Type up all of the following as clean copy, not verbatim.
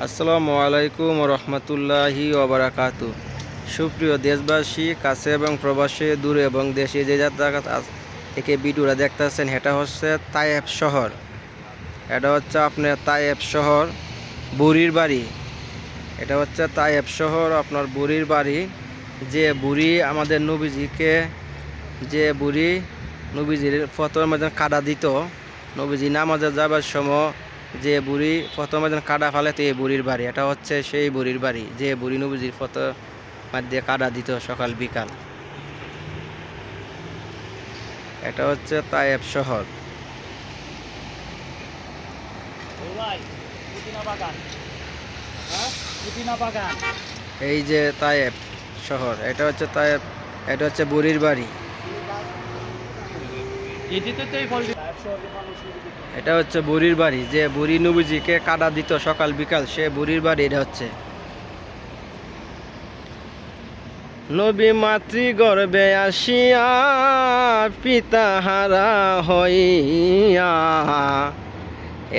আসসালামু আলাইকুম রহমতুল্লাহি ওবারাকাতু। সুপ্রিয় দেশবাসী, কাছে এবং প্রবাসী, দূরে এবং দেশে যে যাত্রা থেকে ভিডিওটা দেখতেছেন, এটা হচ্ছে তায়েফ শহর। এটা হচ্ছে আপনার তায়েফ শহর, বুড়ির বাড়ি। এটা হচ্ছে তায়েফ শহর, আপনার বুড়ির বাড়ি। যে বুড়ি আমাদের নবীজিকে, যে বুড়ি নবীজির ফতোর মধ্যে কাদা দিত, নবীজি নামাজে যাবার সময় যে বুড়ি প্রথমে যেন কাদা ফালাতে, এই বুড়ির বাড়ি। এটা হচ্ছে সেই বুড়ির বাড়ি যে বুড়ি নবীজির ফটো মধ্যে কাদা দিত সকাল বিকাল। এটা হচ্ছে তায়েফ শহর। এই যে তায়েফ শহর, এটা হচ্ছে তায়েফ, এটা হচ্ছে বুড়ির বাড়ি। এটা হচ্ছে বুড়ির বাড়ি, যে বুড়ি নবীজিকে কাদা দিত সকাল বিকাল, সে বুড়ির বাড়ি। এটা হচ্ছে নবী মাতৃগর্ভে আসিয়া পিতাহারা হইয়া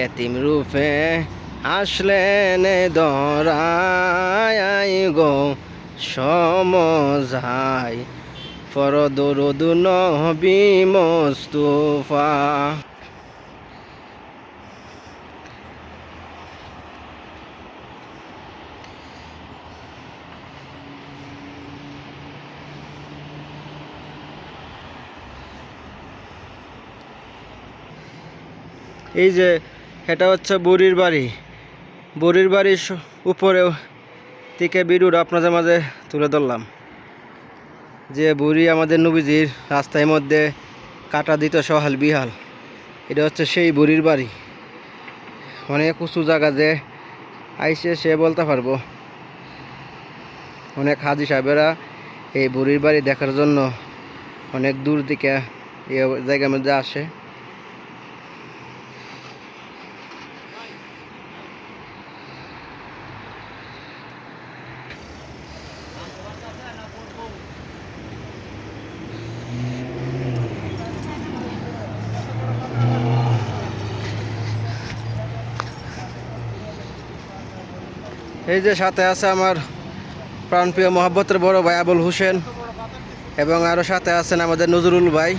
এতিম রূপে আসলেন দরাই গো সমজাই ফরদরুদ নবী মুস্তাফা। এই যে এটা হচ্ছে বুড়ির বাড়ি। বুড়ির বাড়ির উপরে থেকে ভিডিওটা আপনাদের মাঝে তুলে ধরলাম, যে বুড়ি আমাদের নবীজির রাস্তার মধ্যে কাটা দিত সহাল বিহাল। এটা হচ্ছে সেই বুড়ির বাড়ি। অনেক উঁচু জায়গা, যে আইসে সে বলতে পারবো। অনেক হাজি সাহেবেরা এই বুড়ির বাড়ি দেখার জন্য অনেক দূর থেকে এই জায়গার মধ্যে আসে। এই যে সাথে আছে আমার প্রাণপ্রিয় মহব্বতের বড় ভাই আবুল হোসেন, এবং আরও সাথে আছেন আমাদের নজরুল ভাই।